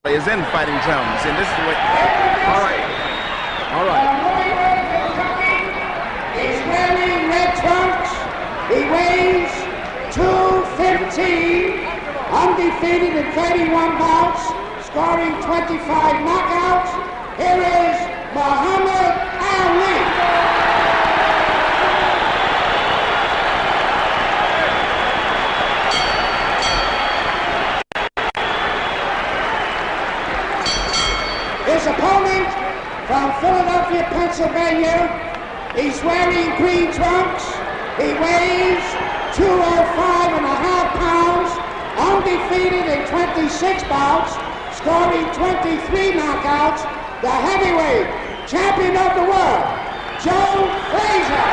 is in fighting Jones, and this is what... All right. All right. He's wearing red trunks. He weighs 215, undefeated in 31 bouts, scoring 25 knockouts. Here is Muhammad Ali. His opponent from Philadelphia, Pennsylvania, he's wearing green trunks. He weighs 205.5 pounds, undefeated in 26 bouts, scoring 23 knockouts, the heavyweight champion of the world, Joe Frazier.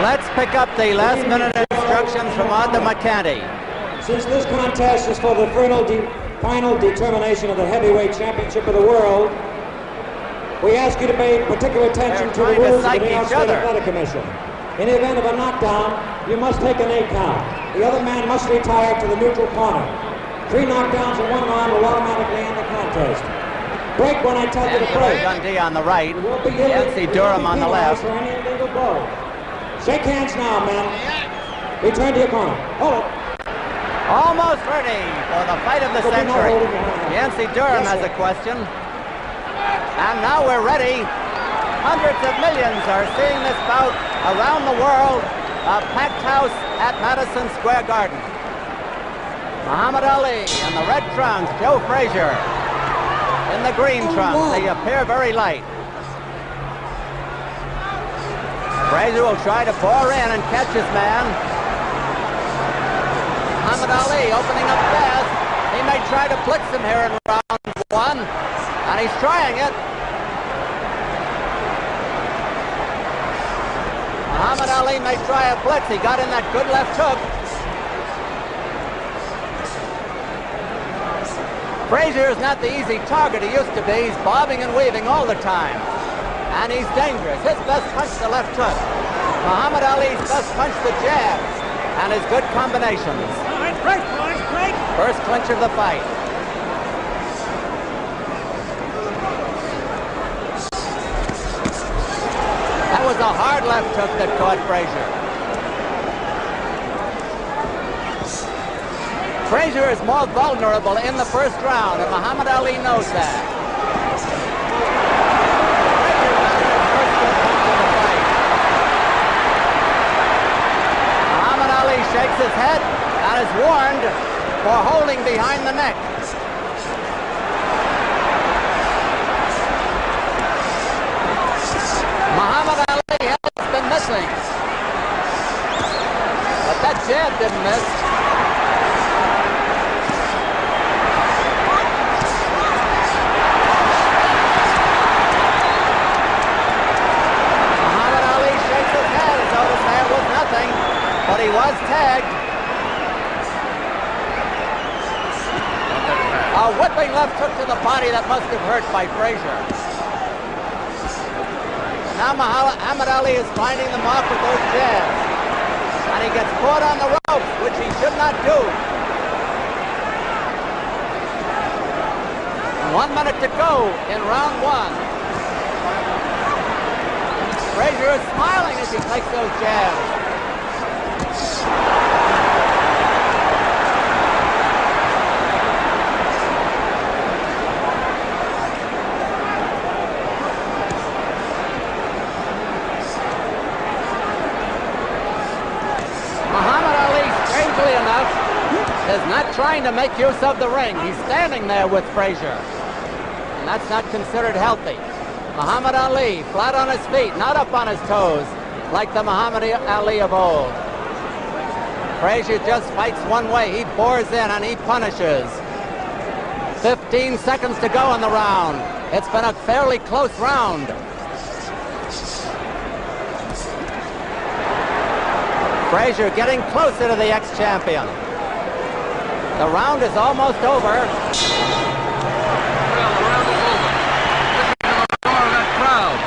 Let's pick up the last-minute instructions from Arthur McCanty. Since this contest is for the final determination of the heavyweight championship of the world, we ask you to pay particular attention to the rules of the New York State Athletic Commission. In the event of a knockdown, you must take an 8 count. The other man must retire to the neutral corner. 3 knockdowns in 1 round will automatically end the contest. Break when I tell you to break. Dundee on the right, Yancy Durham on the left. Shake hands now, men. Return to your corner. Hold it. Almost ready for the fight of the century. Yancy Durham has a question. And now we're ready. Hundreds of millions are seeing this bout around the world. A packed house at Madison Square Garden. Muhammad Ali in the red trunks, Joe Frazier in the green trunks. They appear very light. Frazier will try to bore in and catch his man. Muhammad Ali opening up fast. He may try to blitz him here in round 1, and he's trying it. Muhammad Ali may try a blitz. He got in that good left hook. Frazier is not the easy target he used to be. He's bobbing and weaving all the time. And he's dangerous. His best punch, the left hook. Muhammad Ali's best punch, the jab. And his good combinations. Break, boys, break. First clinch of the fight. That was a hard left hook that caught Frazier. Frazier is more vulnerable in the first round, and Muhammad Ali knows that. Shakes his head and is warned for holding behind the neck. Muhammad Ali has been missing, but that jab didn't miss. Muhammad Ali shakes his head as though to say it was nothing. But he was tagged. A whipping left hook to the body that must have hurt by Frazier. Now Muhammad Ali is finding the mark with those jabs. And he gets caught on the ropes, which he should not do. 1 minute to go in round 1. Frazier is smiling as he takes those jabs. Muhammad Ali, strangely enough, is not trying to make use of the ring. He's standing there with Frazier, and that's not considered healthy. Muhammad Ali, flat on his feet, not up on his toes, like the Muhammad Ali of old. Frazier just fights one way. He bores in and he punishes. 15 seconds to go in the round. It's been a fairly close round. Frazier getting closer to the ex-champion. The round is almost over. Well, the round is over. Listen to the roar of that crowd.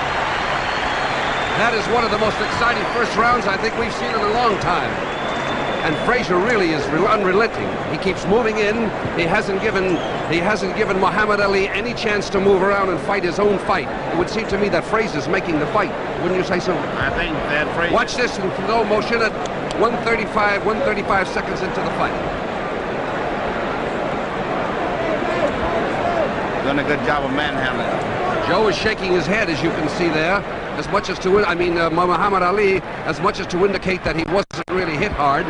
That is one of the most exciting first rounds I think we've seen in a long time. And Frazier really is unrelenting. He keeps moving in. He hasn't given Muhammad Ali any chance to move around and fight his own fight. It would seem to me that Frazier's making the fight. Wouldn't you say so? I think that Frazier... Watch this in slow motion at 135 seconds into the fight. Doing a good job of manhandling. Joe is shaking his head, as you can see there, as much as to, Muhammad Ali, as much as to indicate that he wasn't really hit hard.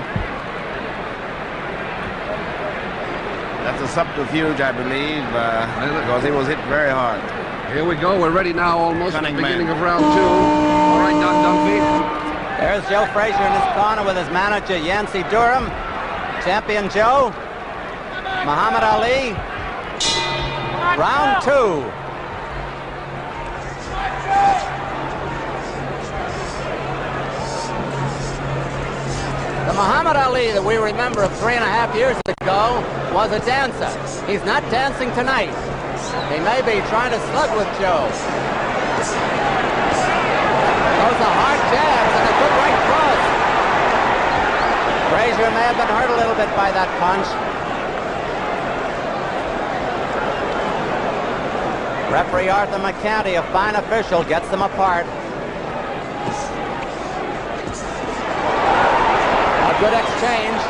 That's a subterfuge, I believe, because he was hit very hard. Here we go. We're ready now, almost at the beginning of round 2. All right, Don Dunphy. There's Joe Frazier in his corner with his manager, Yancey Durham. Champion Joe. Muhammad Ali. Round 2. The Muhammad Ali that we remember of 3.5 years ago was a dancer. He's not dancing tonight. He may be trying to slug with Joe. Those are hard jabs and a good right cross. Frazier may have been hurt a little bit by that punch. Referee Arthur McCanty, a fine official, gets them apart. A good exchange.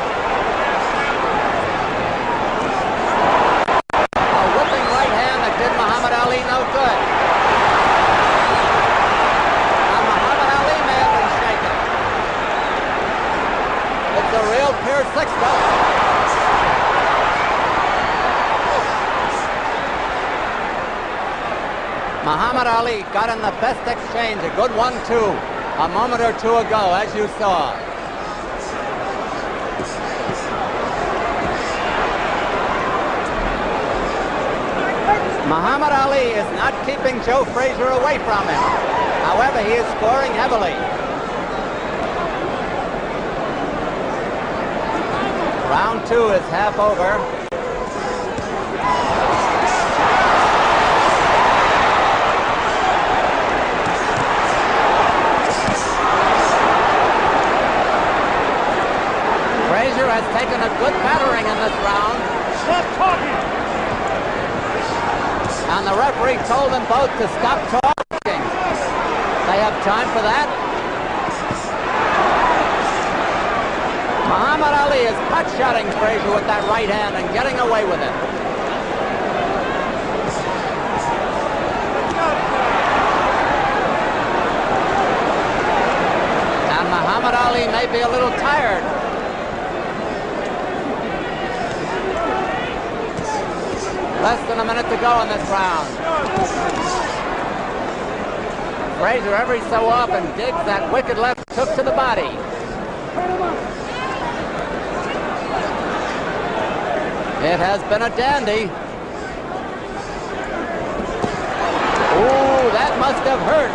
A whipping right hand that did Muhammad Ali no good. Now Muhammad Ali may have been shaken. It's a real pure six-belt. Muhammad Ali got in the best exchange, a good 1-2, a moment or two ago, as you saw. Muhammad Ali is not keeping Joe Frazier away from him. However, he is scoring heavily. Round 2 is half over. Frazier has taken a good battering in this round. Stop talking! And the referee told them both to stop talking. They have time for that. Muhammad Ali is pot-shotting Frazier with that right hand and getting away with it. And Muhammad Ali may be a little tired. Less than a minute to go in this round. Frazier every so often digs that wicked left hook to the body. It has been a dandy. Ooh, that must have hurt.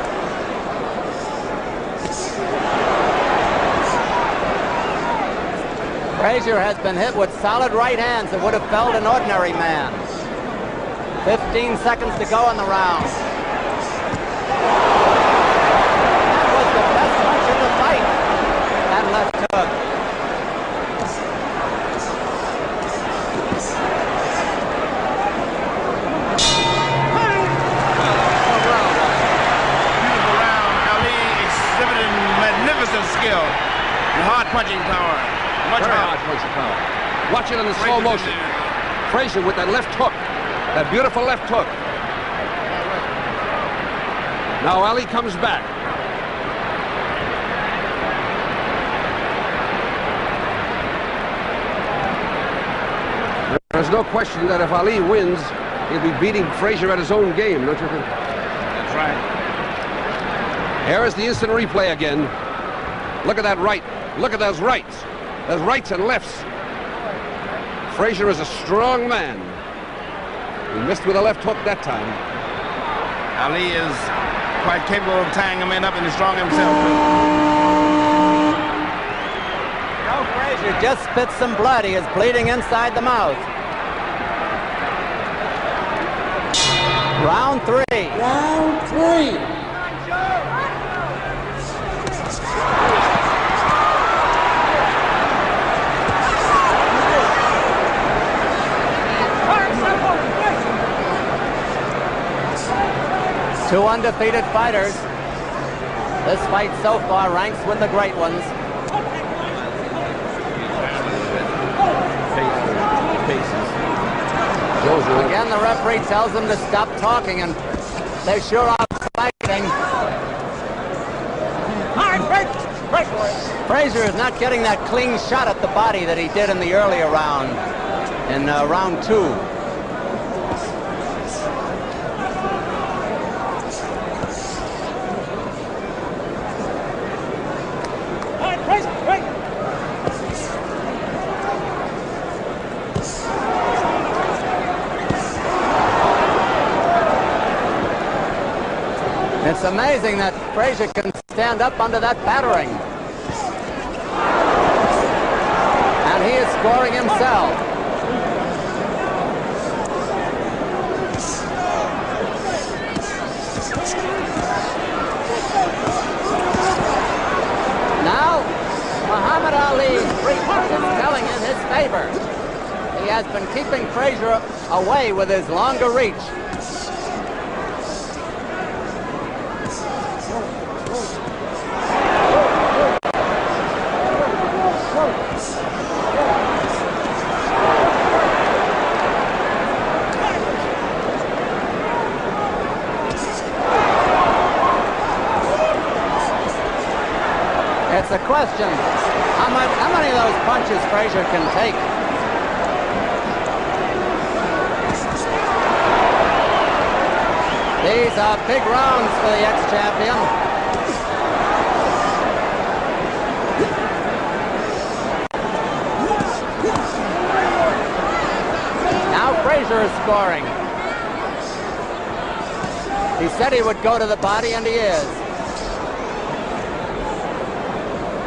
Frazier has been hit with solid right hands that would have felled an ordinary man. 15 seconds to go in the round. That was the best punch in the fight. That left hook. Beautiful round. Ali exhibiting magnificent skill and hard punching power. Much hard punching power. Watch it in the slow motion. Frazier with that left hook. That beautiful left hook. Now Ali comes back. There's no question that if Ali wins, he'll be beating Frazier at his own game, don't you think? That's right. Here is the instant replay again. Look at that right. Look at those rights. Those rights and lefts. Frazier is a strong man. He missed with a left hook that time. Ali is quite capable of tying him up, and he's strong himself. Joe Frazier just spit some blood. He is bleeding inside the mouth. Round 3. Round 3. Two undefeated fighters. This fight so far ranks with the great ones. Again, the referee tells them to stop talking, and they sure are fighting. Frazier is not getting that clean shot at the body that he did in the earlier round, in round 2. It's amazing that Frazier can stand up under that battering. And he is scoring himself. Now, Muhammad Ali's 3 punches telling in his favor. He has been keeping Frazier away with his longer reach. It's a question, how many of those punches Frazier can take? These are big rounds for the ex-champion. Now Frazier is scoring. He said he would go to the body, and he is.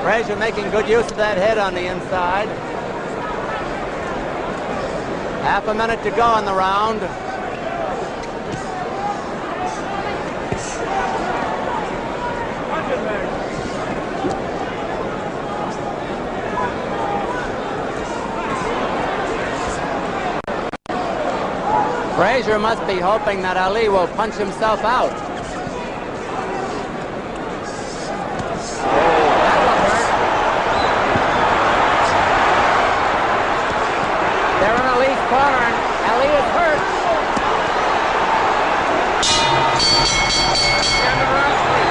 Frazier making good use of that head on the inside. Half a minute to go in the round. Frazier must be hoping that Ali will punch himself out. Corner, and Ali is hurt. End of round 3.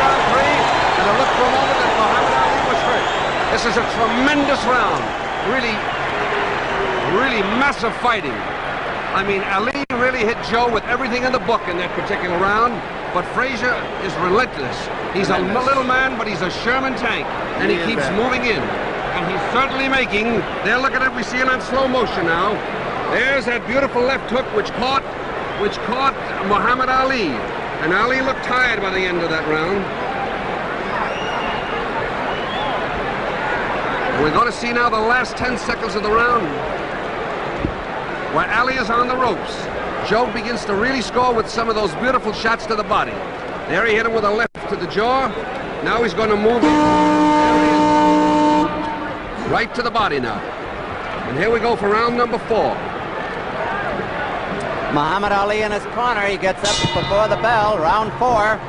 Round 3, and it looked for a moment that Muhammad Ali was hurt. This is a tremendous round. Really massive fighting. I mean, Ali really hit Joe with everything in the book in that particular round, but Frazier is relentless. He's a little man, but he's a Sherman tank, and he keeps moving in. And he's certainly making, there, look at it, we see it on slow motion now. There's that beautiful left hook which caught Muhammad Ali. And Ali looked tired by the end of that round. And we're going to see now the last 10 seconds of the round, where Ali is on the ropes. Joe begins to really score with some of those beautiful shots to the body. There he hit him with a left to the jaw. Now he's going to move in. Right to the body now. And here we go for round number 4. Muhammad Ali in his corner. He gets up before the bell. Round 4. 4.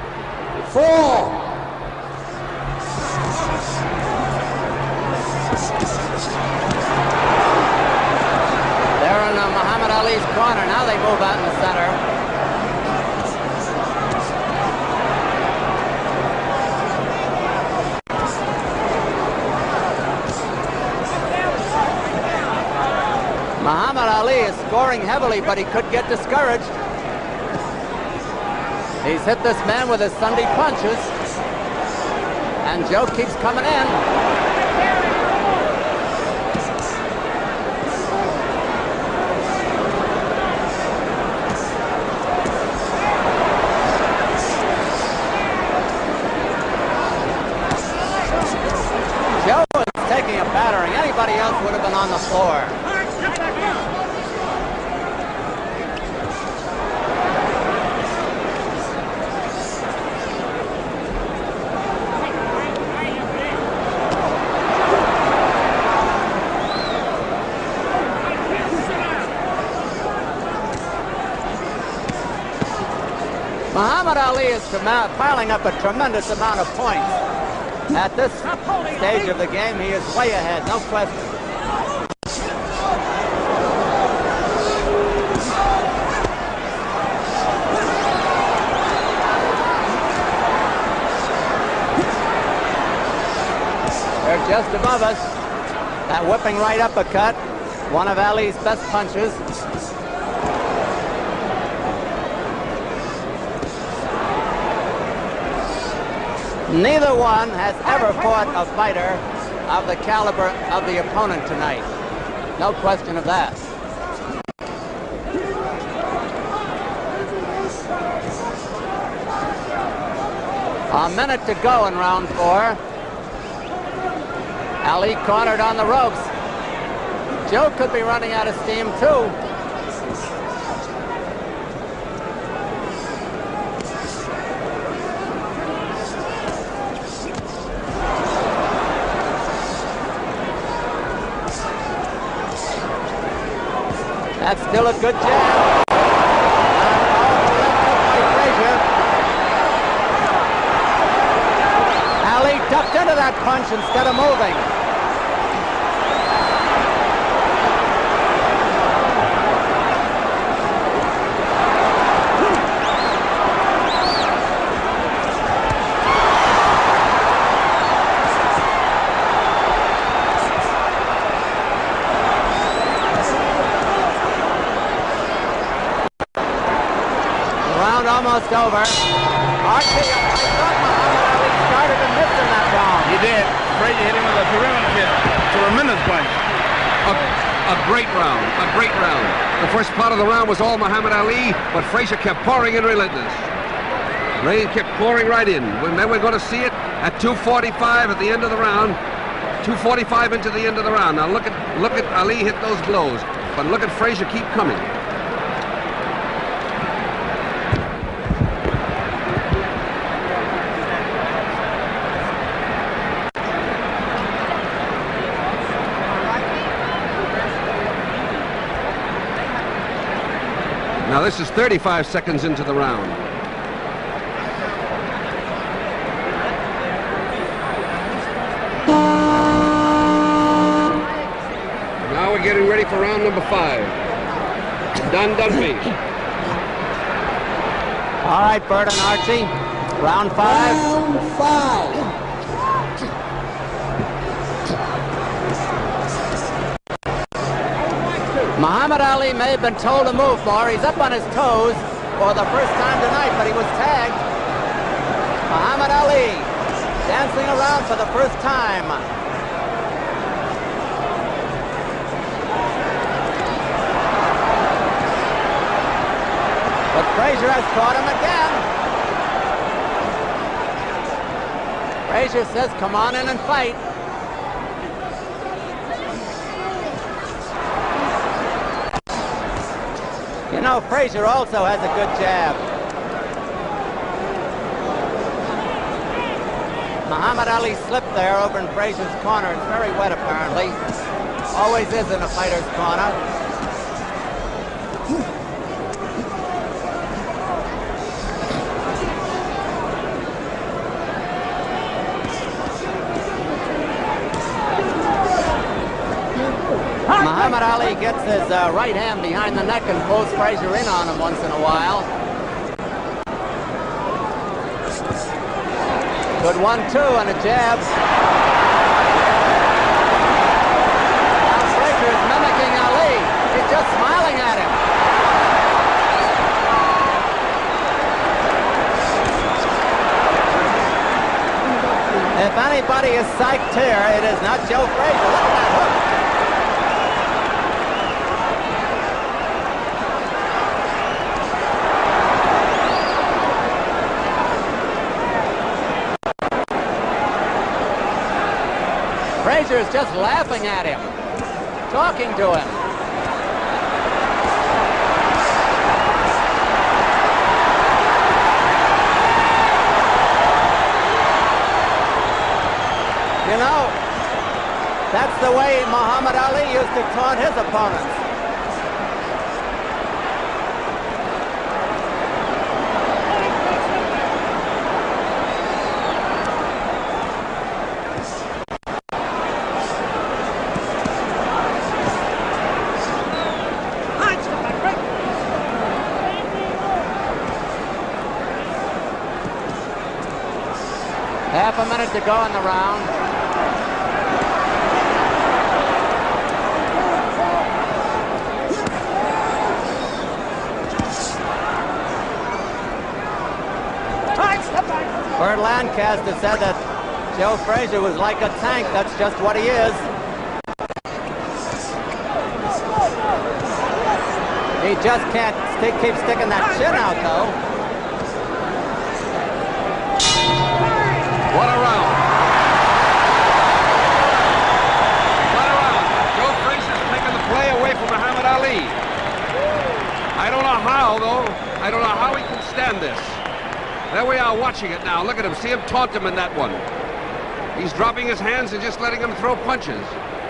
They're in Muhammad Ali's corner. Now they move out in the center. Muhammad Ali is scoring heavily, but he could get discouraged. He's hit this man with his Sunday punches, and Joe keeps coming in. Joe is taking a battering. Anybody else would have been on the floor. Ali is piling up a tremendous amount of points. At this stage of the game, he is way ahead, no question. They're just above us. That whipping right uppercut, one of Ali's best punches. Neither one has ever fought a fighter of the caliber of the opponent tonight. No question of that. A minute to go in round 4. Ali cornered on the ropes. Joe could be running out of steam too. That's still a good jab. Frazier. Ali ducked into that punch instead of moving. Almost over. Archie, I thought Muhammad Ali started to miss in that round. He did. Frazier hit him with a tremendous punch. A great round. A great round. The first part of the round was all Muhammad Ali, but Frazier kept pouring in relentless. Rain kept pouring right in. Then we're going to see it at 2:45 at the end of the round. 2:45 into the end of the round. Now look at Ali hit those blows, but look at Frazier keep coming. Now this is 35 seconds into the round. Now we're getting ready for round number 5. Done, Dunphy. All right, Bert and Archie. Round 5. Round 5. Muhammad Ali may have been told to move more. He's up on his toes for the first time tonight, but he was tagged. Muhammad Ali dancing around for the first time. But Frazier has caught him again. Frazier says, come on in and fight. You know, Frazier also has a good jab. Muhammad Ali slipped there over in Frazier's corner. It's very wet, apparently. Always is in a fighter's corner. Muhammad Ali gets his right hand behind the neck and pulls Frazier in on him once in a while. Good 1-2 and a jab. Now Frazier is mimicking Ali. He's just smiling at him. If anybody is psyched here, it is not Joe Frazier. Look at that hook. Frazier is just laughing at him, talking to him. You know, that's the way Muhammad Ali used to taunt his opponents. minute to go in the round. Bert Lancaster said that Joe Frazier was like a tank. That's just what he is. He just can't keep sticking that chin out, though. What a round. What a round. Joe Frazier's taking the play away from Muhammad Ali. I don't know how, though. I don't know how he can stand this. There we are watching it now. Look at him. See him taunt him in that one. He's dropping his hands and just letting him throw punches.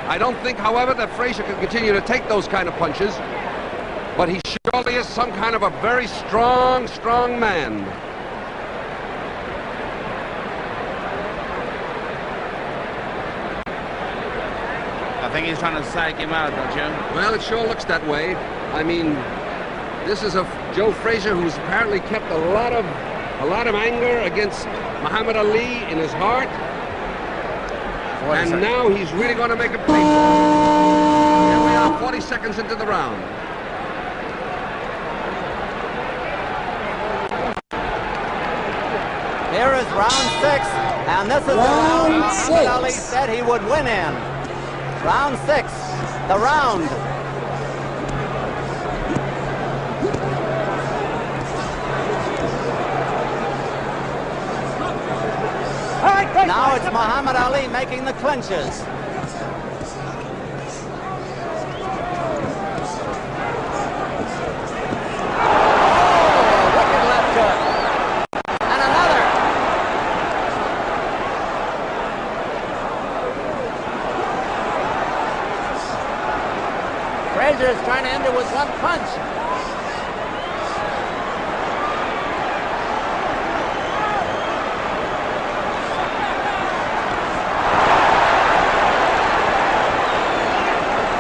I don't think, however, that Frazier can continue to take those kind of punches. But he surely is some kind of a very strong, strong man. I think he's trying to psych him out, don't you? Well, it sure looks that way. I mean, this is a Joe Frazier who's apparently kept a lot of anger against Muhammad Ali in his heart. And now he's really going to make a play. Here we are, 40 seconds into the round. Here is round 6, and this is the round Muhammad Ali said he would win in. Round 6, the round. Now it's Muhammad Ali making the clinches. Oh, wicked left hook. And another. Frazier is trying to end it with one punch.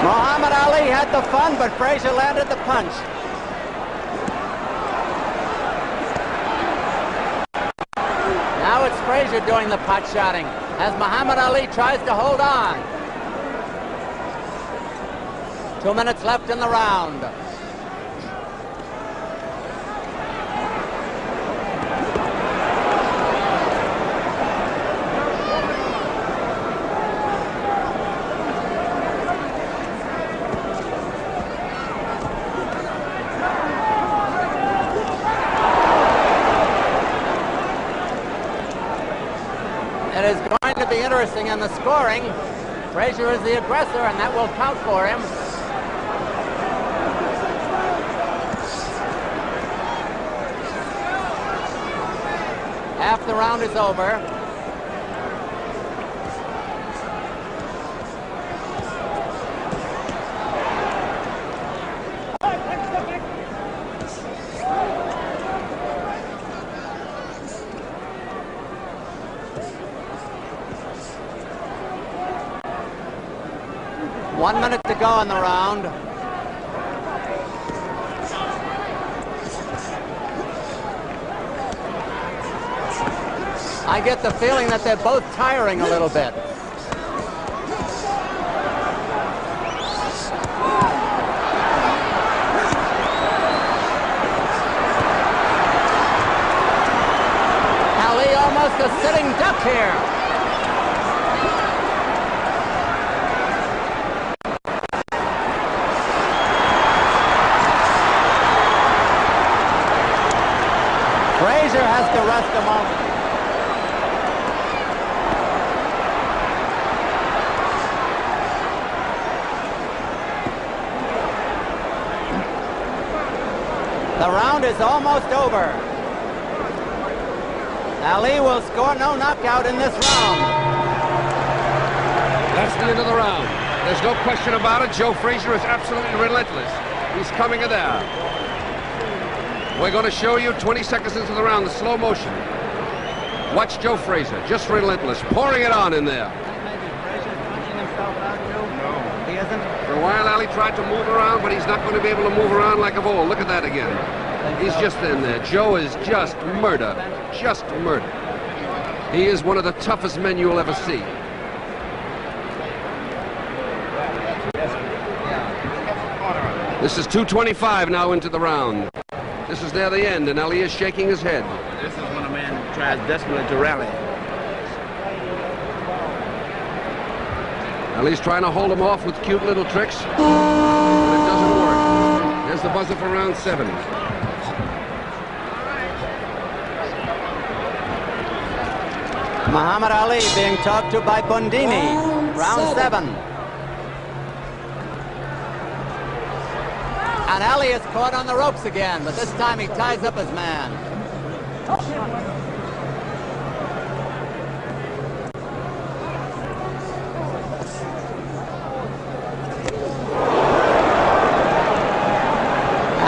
Muhammad Ali had the fun, but Frazier landed the punch. Now it's Frazier doing the pot shotting as Muhammad Ali tries to hold on. 2 minutes left in the round. It is going to be interesting in the scoring. Frazier is the aggressor, and that will count for him. Half the round is over. One minute to go in the round. I get the feeling that they're both tiring a little bit. Ali almost a sitting duck here. Frazier has to rest a moment. The round is almost over. Ali will score no knockout in this round. That's the end of the round. There's no question about it. Joe Frazier is absolutely relentless. He's coming in there. We're going to show you 20 seconds into the round, the slow motion. Watch Joe Frazier, just relentless, pouring it on in there. Maybe Frazier's punching himself out, Joe? No. He isn't? For a while, Ali tried to move around, but he's not going to be able to move around like of old. Look at that again. He's just in there. Joe is just murder. Just murder. He is one of the toughest men you'll ever see. This is 2:25 now into the round. This is near the end, and Ali is shaking his head. This is when a man tries desperately to rally. Ali's trying to hold him off with cute little tricks, but it doesn't work. There's the buzzer for round 7. Muhammad Ali being talked to by Bundini. Round 7. And Ali is caught on the ropes again, but this time he ties up his man.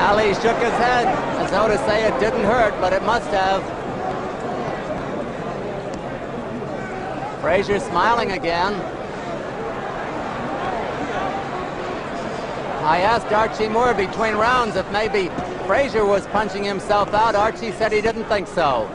Ali shook his head as though to say it didn't hurt, but it must have. Frazier smiling again. I asked Archie Moore between rounds if maybe Frazier was punching himself out. Archie said he didn't think so.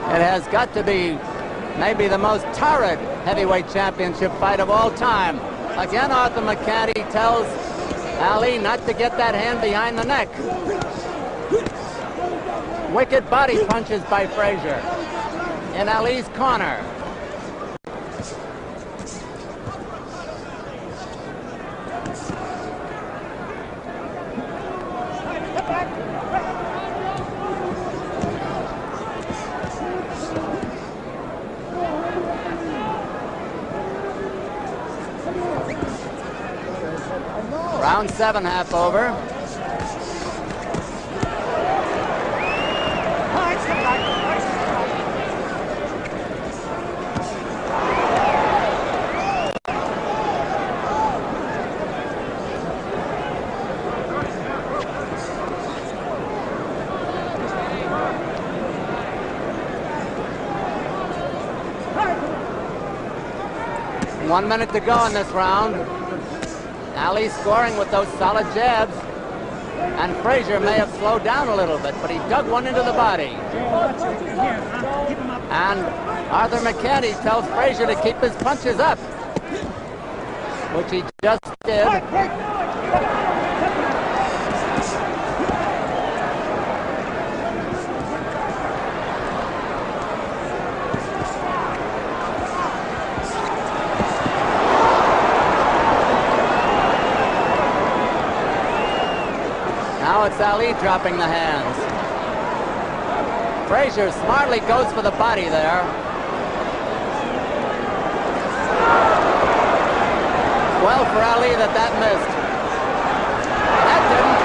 It has got to be maybe the most torrid heavyweight championship fight of all time. Again, Arthur McCanty tells Ali not to get that hand behind the neck. Wicked body punches by Frazier in Ali's corner. Round 7, half over. One minute to go in this round. Ali scoring with those solid jabs, and Frazier may have slowed down a little bit, but he dug one into the body. And Arthur McCanty tells Frazier to keep his punches up, which he just did. Now it's Ali dropping the hands. Frazier smartly goes for the body there. Well for Ali that missed. That didn't.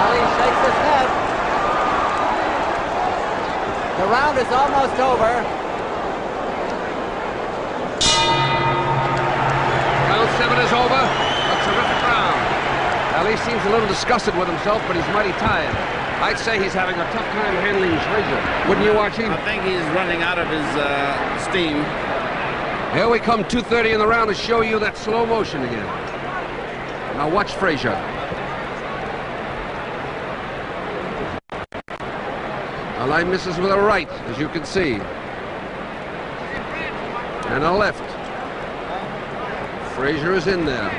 Ali shakes his head. The round is almost over. Round 7 is over. A terrific round. Ali seems a little disgusted with himself, but he's mighty tired. I'd say he's having a tough time handling Frazier. Wouldn't you, Archie? I think he's running out of his steam. Here we come, 2:30 in the round, to show you that slow motion again. Now watch Frazier. Ali misses with a right, as you can see. And a left. Frazier is in there.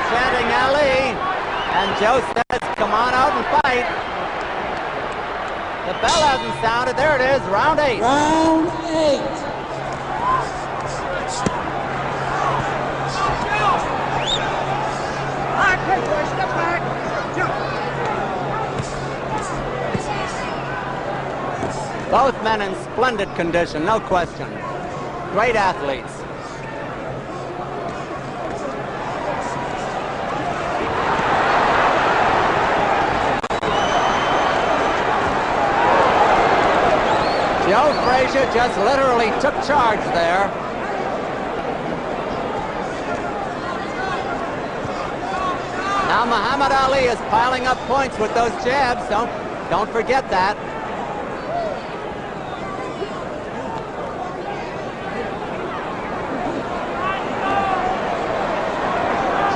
Chanting Ali, and Joe says, come on out and fight. The bell hasn't sounded. There it is, round 8. Round 8. Both men in splendid condition, no question. Great athletes. Joe Frazier just literally took charge there. Now Muhammad Ali is piling up points with those jabs. Don't forget that.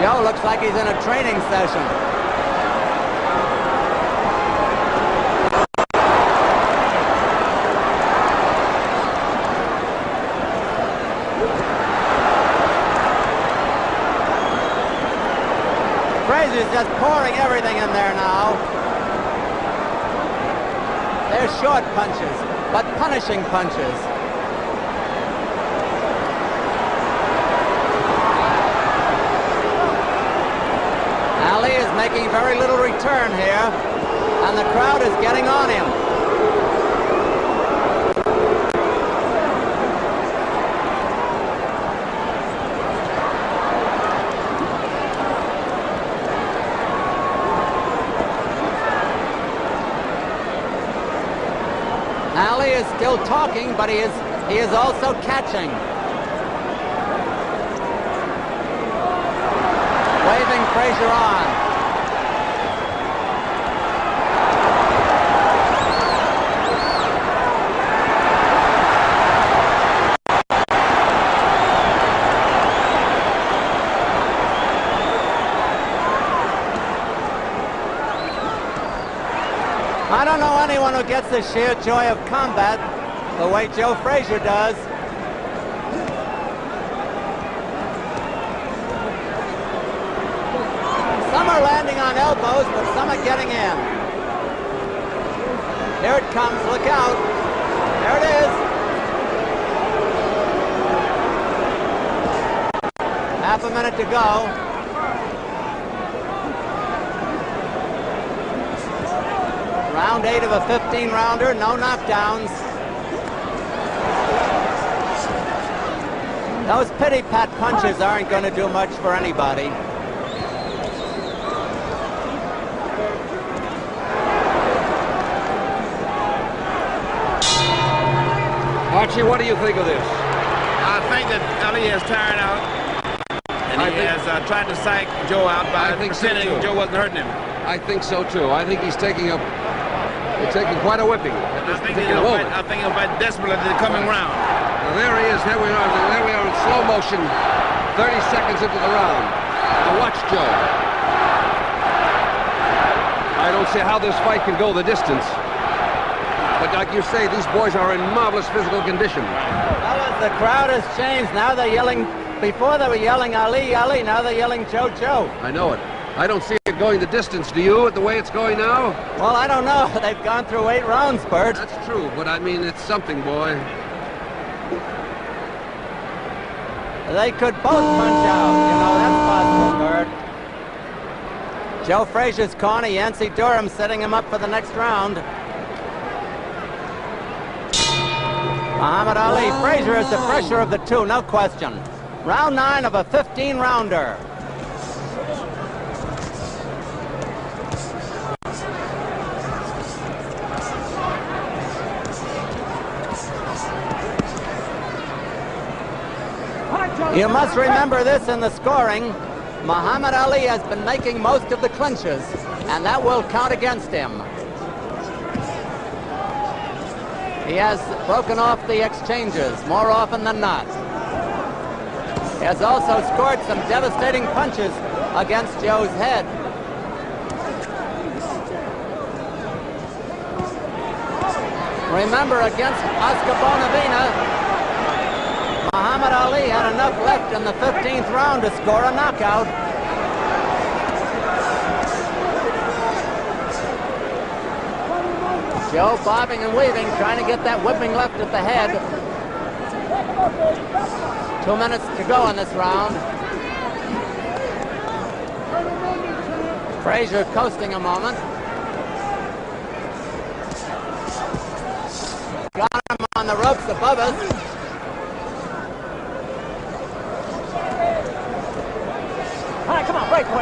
Joe looks like he's in a training session. Frazier's just pouring everything in there now. They're short punches, but punishing punches. Ali is making very little return here, and the crowd is getting on him. Ali is still talking, but he is also catching. Waving Frazier on. I don't know anyone who gets the sheer joy of combat the way Joe Frazier does. Some are landing on elbows, but some are getting in. Here it comes, look out. There it is. Half a minute to go. Round 8 of a 15-rounder, no knockdowns. Those pity-pat punches aren't going to do much for anybody. Archie, what do you think of this? I think that Ali is tired out, and he has tried to psych Joe out by pretending Joe wasn't hurting him. I think so too. I think he's taking quite a whipping. I think he'll fight desperately the coming round. Now there he is. There we are in slow motion. 30 seconds into the round. Now watch Joe. I don't see how this fight can go the distance. But like you say, these boys are in marvelous physical condition. Well, the crowd has changed. Now they're yelling. Before they were yelling Ali, Ali. Now they're yelling Joe, Joe. I know it. I don't see it going the distance. Do you, at the way it's going now? Well, I don't know. They've gone through 8 rounds, Bert. That's true, but I mean, it's something, boy. They could both punch out. You know, that's possible, Bert. Joe Frazier's corner, Yancey Durham setting him up for the next round. Muhammad Ali. Frazier is the fresher of the two, no question. Round 9 of a 15-rounder. You must remember this in the scoring. Muhammad Ali has been making most of the clinches, and that will count against him. He has broken off the exchanges more often than not. He has also scored some devastating punches against Joe's head. Remember, against Oscar Bonavena, Muhammad Ali had enough left in the 15th round to score a knockout. Joe bobbing and weaving, trying to get that whipping left at the head. 2 minutes to go in this round. Frazier coasting a moment. Got him on the ropes above us.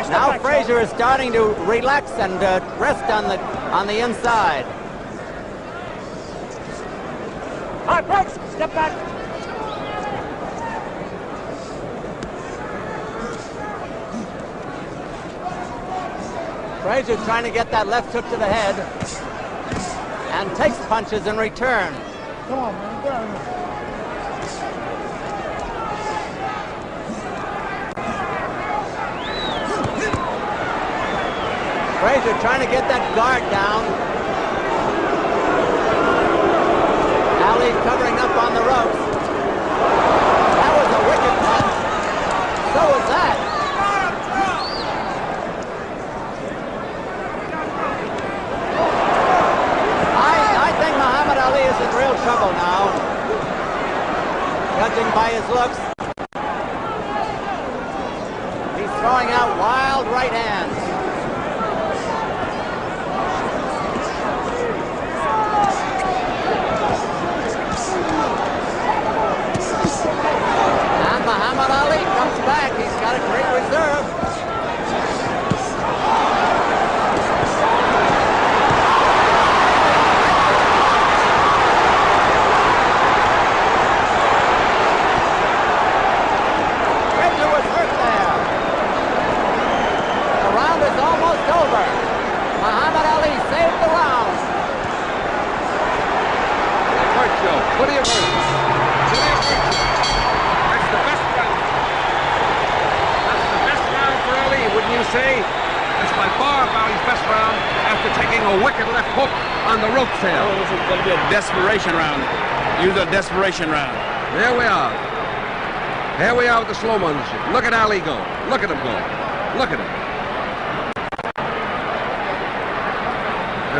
Now Frazier is starting to relax and rest on the inside. All right, breaks. Step back. Frazier trying to get that left hook to the head and takes punches in return. Come on, man. Get out of here. Frazier trying to get that guard down. Ali covering up on the ropes. That was a wicked punch. So was that. I think Muhammad Ali is in real trouble now, judging by his looks. He's throwing out wild right hands. Muhammad Ali comes back. He's got a great reserve. Frazier was hurt there. The round is almost over. Muhammad Ali saved the round. Hurt, Joe. What do you hurt? Wouldn't you say? That's by far Ali's best round after taking a wicked left hook on the rope there. Oh, this is going to be a desperation round. Use a desperation round. There we are. Here we are with the slow motion. Look at Ali go. Look at him go. Look at him.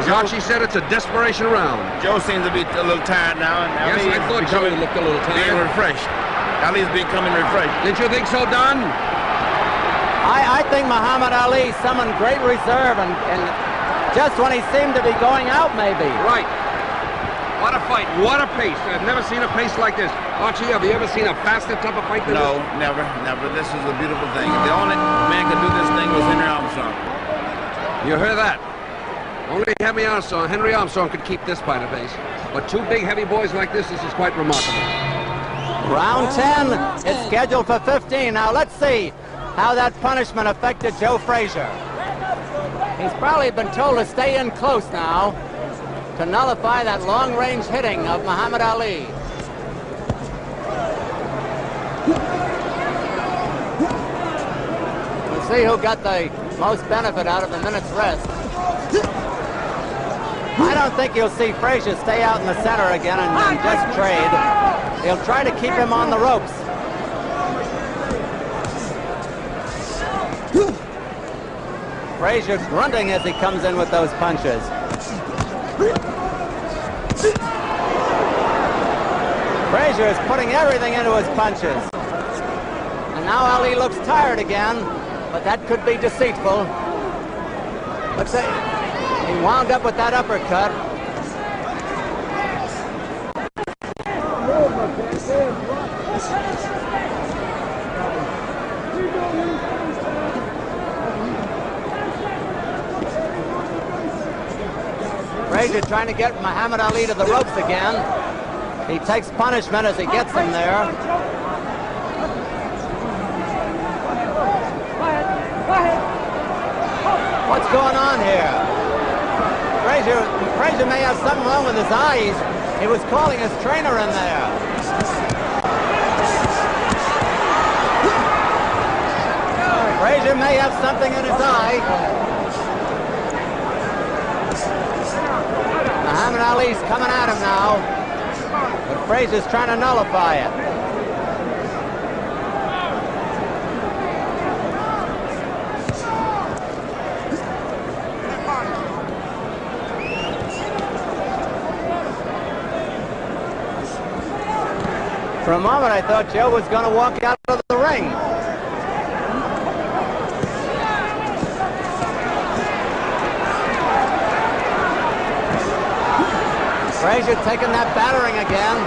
As Archie said, it's a desperation round. Joe seems to be a little tired now. And yes, I thought Joe looked a little tired. Being refreshed. Ali's becoming refreshed. Didn't you think so, Don? I think Muhammad Ali summoned great reserve and just when he seemed to be going out, maybe. Right. What a fight. What a pace. I've never seen a pace like this. Archie, have you ever seen a faster type of fight than this? No, never. This is a beautiful thing. The only man could do this thing was Henry Armstrong. You heard that? Only Henry Armstrong could keep this fight at pace. But two big heavy boys like this is quite remarkable. Round 10. It's scheduled for 15. Now let's see how that punishment affected Joe Frazier. He's probably been told to stay in close now to nullify that long-range hitting of Muhammad Ali. We'll see who got the most benefit out of the minute's rest. I don't think you'll see Frazier stay out in the center again and just trade. He'll try to keep him on the ropes. Frazier grunting as he comes in with those punches. Frazier is putting everything into his punches. And now Ali looks tired again, but that could be deceitful. Let's say he wound up with that uppercut. Frazier trying to get Muhammad Ali to the ropes again. He takes punishment as he gets him there. What's going on here? Frazier may have something wrong with his eyes. He was calling his trainer in there. Frazier may have something in his eye. Muhammad Ali's coming at him now, but Frazier's trying to nullify it. For a moment, I thought Joe was going to walk out of the ring. Frazier taking that battering again.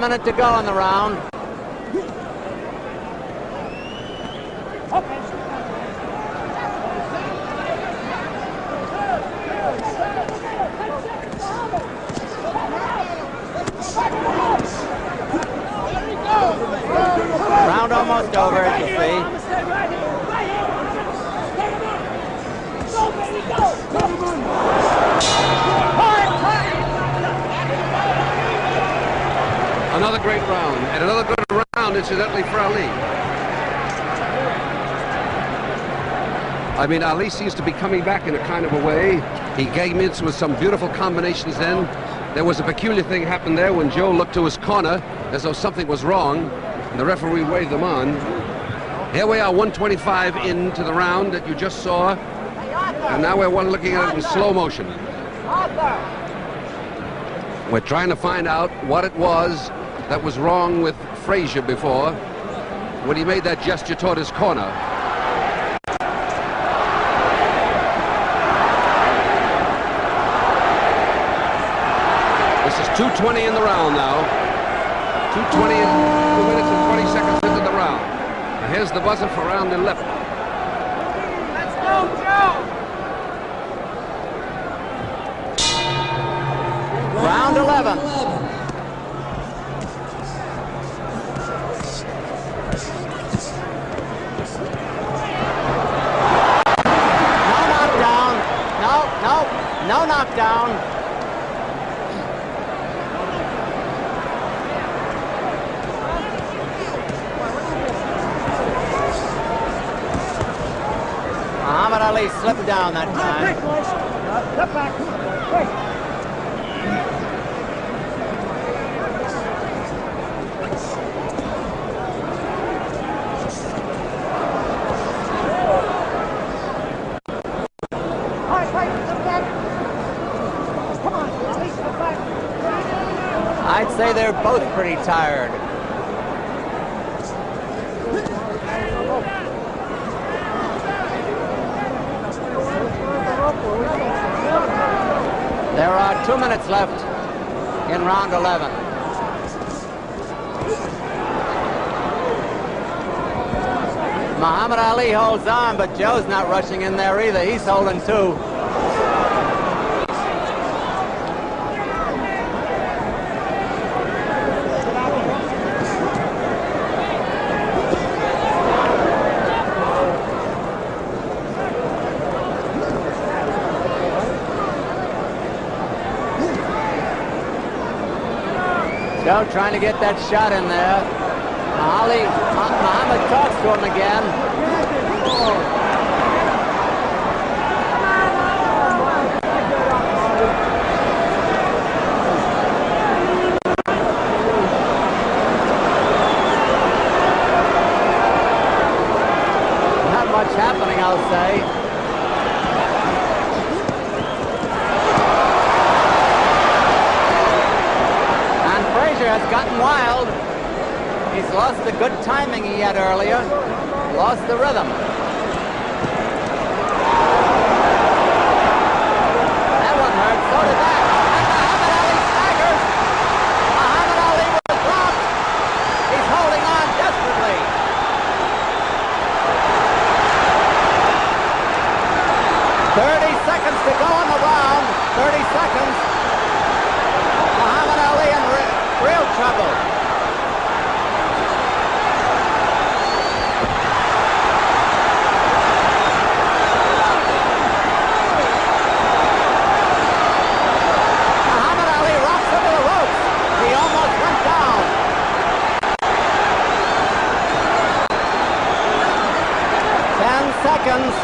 minute to go in the round. Round almost over, as you see. Another great round, and another good round, incidentally, for Ali. I mean, Ali seems to be coming back in a kind of a way. He came in with some beautiful combinations then. There was a peculiar thing happened there when Joe looked to his corner as though something was wrong, and the referee waved them on. Here we are, 125 into the round that you just saw, and now we're looking at it in slow motion. We're trying to find out what it was that was wrong with Frazier before when he made that gesture toward his corner. This is 2:20 in the round now. 2:20 and 2 minutes and 20 seconds into the round. Now here's the buzzer for round 11. Let's go, Joe! Round 11. No knockdown. Muhammad Ali slipped down that time. Step back. I'd say they're both pretty tired. There are 2 minutes left in round 11. Muhammad Ali holds on, but Joe's not rushing in there either. He's holding two. Joe trying to get that shot in there. Muhammad talks to him again. Not much happening, I'll say. Has gotten wild. He's lost the good timing he had earlier. Lost the rhythm. That one hurt. So did that. And Muhammad Ali staggers. Muhammad Ali was dropped. He's holding on desperately. "30 seconds to go in the round. 30 seconds. Muhammad Ali in real trouble. Muhammad Ali rocks into the ropes. He almost went down. Seconds.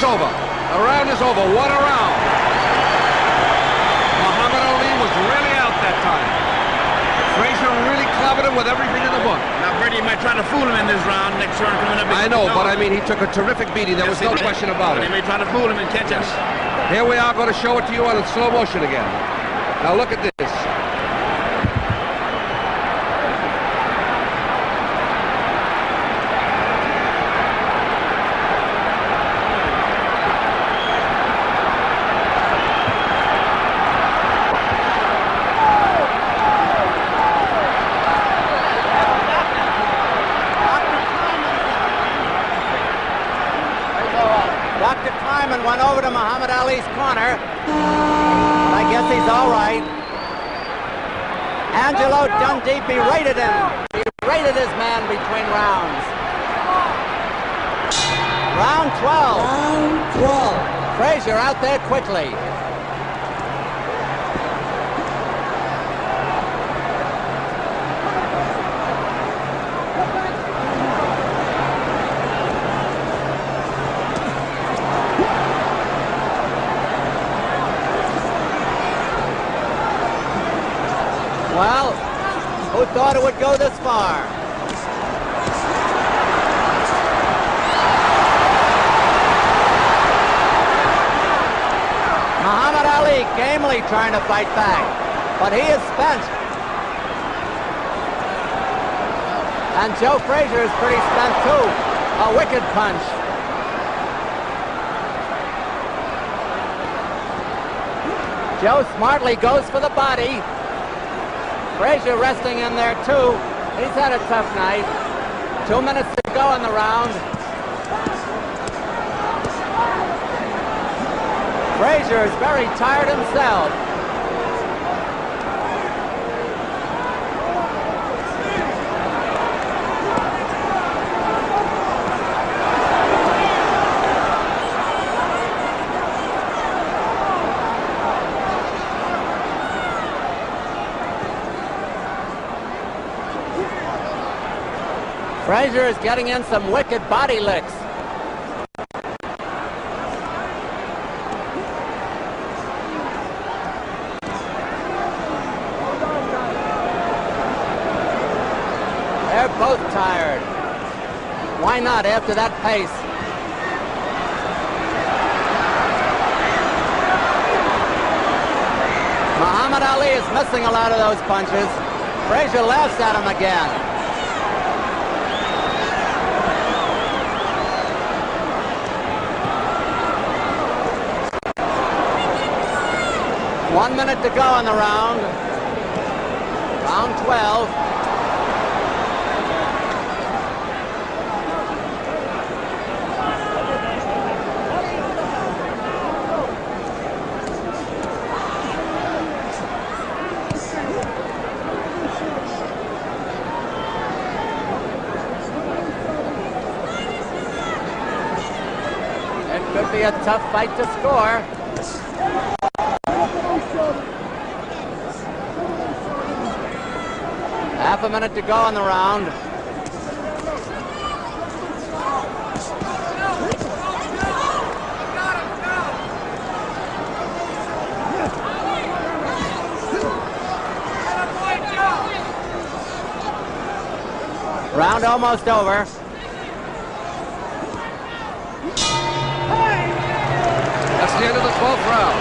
Over. The round is over. What a round. Muhammad Ali was really out that time. Frazier really clobbered him with everything in the book. Now, Brady might try to fool him in this round. Next round coming up. I know, but I mean, he took a terrific beating. There was no question about it. He may try to fool him and catch him. Here we are going to show it to you on slow motion again. Now look at this. went over to Muhammad Ali's corner. I guess he's all right. Angelo Dundee berated him. He berated his man between rounds. Round 12. Round 12. Frazier out there quickly. Well, who thought it would go this far? Muhammad Ali gamely trying to fight back, but he is spent. And Joe Frazier is pretty spent too. A wicked punch. Joe smartly goes for the body. Frazier resting in there too. He's had a tough night. 2 minutes to go in the round. Frazier is very tired himself. Frazier is getting in some wicked body licks. They're both tired. Why not after that pace? Muhammad Ali is missing a lot of those punches. Frazier laughs at him again. One minute to go in the round. Round 12. It could be a tough fight to score. Half a minute to go in the round. Round almost over. That's the end of the 12th round.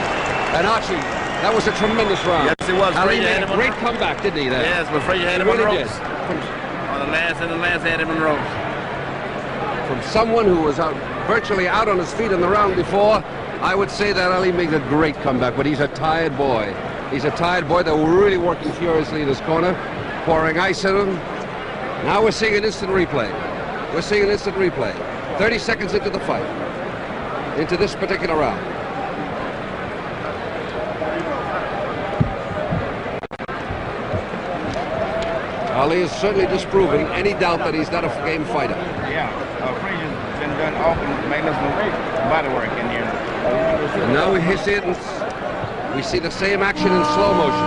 And Archie, that was a tremendous round. Yes, it was. Ali made a great comeback, didn't he, there? Yes, but Frazier had him on the really ropes. On the last had him on the ropes. From someone who was virtually out on his feet in the round before, I would say that Ali made a great comeback, but he's a tired boy. He's a tired boy. They're really working furiously in his corner, pouring ice at him. Now we're seeing an instant replay. We're seeing an instant replay. 30 seconds into the fight, into this particular round. Ali is certainly disproving any doubt that he's not a game fighter. Yeah, Frazier's been done often, making us some body work in here. And now we see it. We see the same action in slow motion.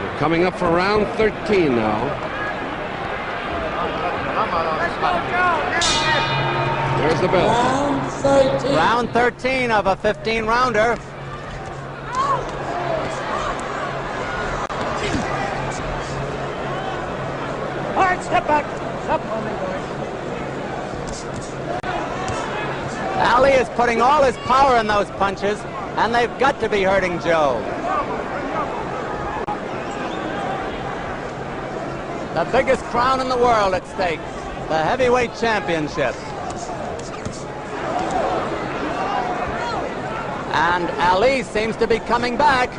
We're coming up for round 13 now. There's the bell. Round 13. Round 13 of a 15-rounder. All right, step back. Step on me, boys. Ali is putting all his power in those punches, and they've got to be hurting Joe. The biggest crown in the world at stake, the heavyweight championship. And Ali seems to be coming back.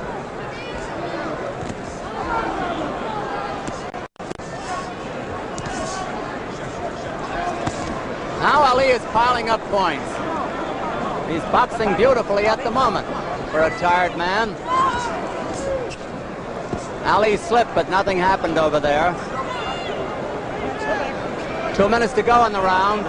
Now Ali is piling up points. He's boxing beautifully at the moment for a tired man. Ali slipped, but nothing happened over there. 2 minutes to go in the round.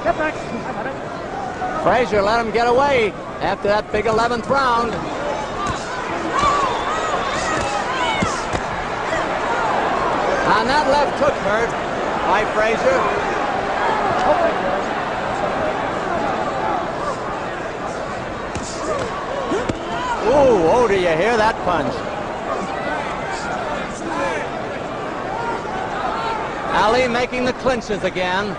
Step back. Frazier let him get away after that big 11th round. And that left hook hurt by Frazier. Ooh, oh, do you hear that punch? Ali making the clinches again.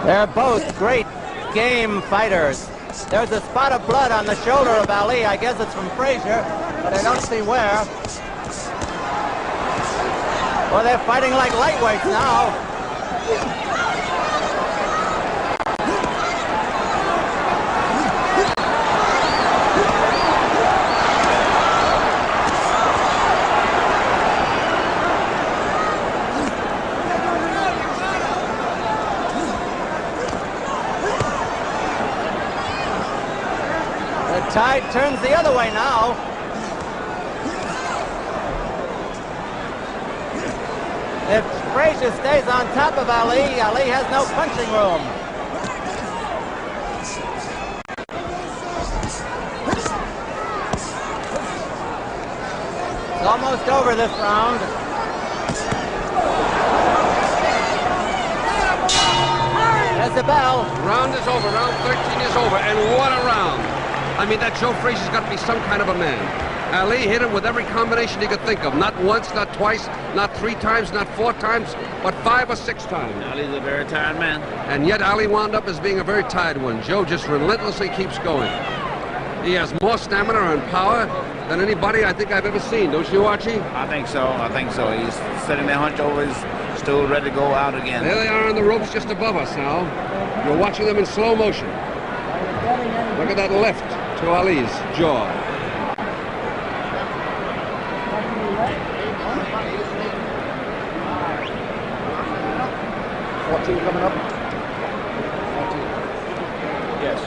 They're both great game fighters. There's a spot of blood on the shoulder of Ali. I guess it's from Frazier, but I don't see where. Well, they're fighting like lightweights now. The tide turns the other way now. If Frazier stays on top of Ali, Ali has no punching room. It's almost over this round. There's the bell. Round is over. Round 13 is over. And what a round. I mean, that Joe Frazier's got to be some kind of a man. Ali hit him with every combination he could think of. Not once, not twice, not 3 times, not 4 times, but 5 or 6 times. Ali's a very tired man. And yet Ali wound up as being a very tired one. Joe just relentlessly keeps going. He has more stamina and power than anybody I think I've ever seen. Don't you, Archie? I think so. I think so. He's sitting there hunched over his stool, ready to go out again. There they are on the ropes just above us now. You're watching them in slow motion. Look at that left to Ali's jaw. Coming up. Yes.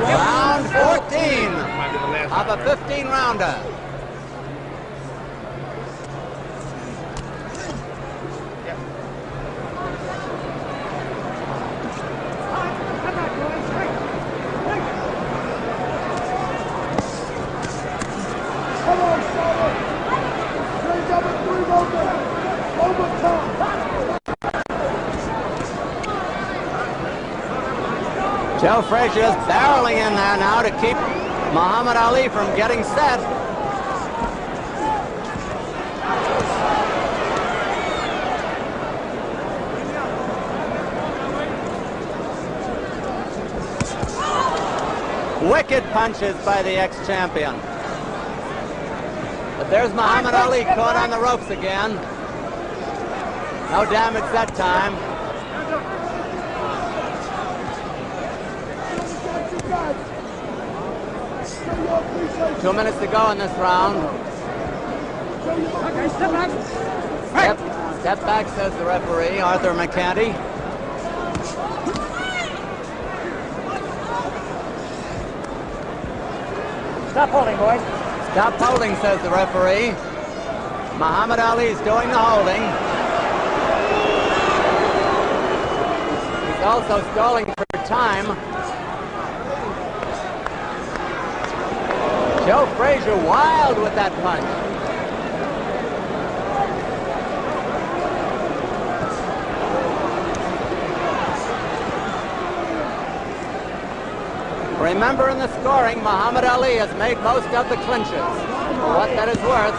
Round 14 of a 15-rounder. Joe Frazier is barreling in there now to keep Muhammad Ali from getting set. Wicked punches by the ex-champion. But there's Muhammad Ali caught on the ropes again. No damage that time. Two minutes to go in this round. Okay, step back. Step back, says the referee, Arthur McCanty. Stop holding, boys. Stop holding, says the referee. Muhammad Ali is doing the holding. He's also stalling for time. Joe Frazier wild with that punch. Remember, in the scoring, Muhammad Ali has made most of the clinches. For what that is worth.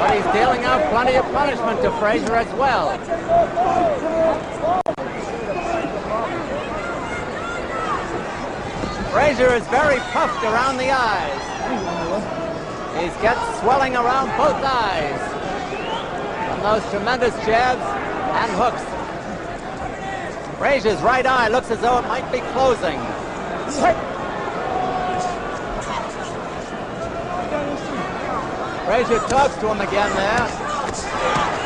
But he's dealing out plenty of punishment to Frazier as well. Frazier is very puffed around the eyes. He gets swelling around both eyes from those tremendous jabs and hooks. Frazier's right eye looks as though it might be closing. Frazier talks to him again there.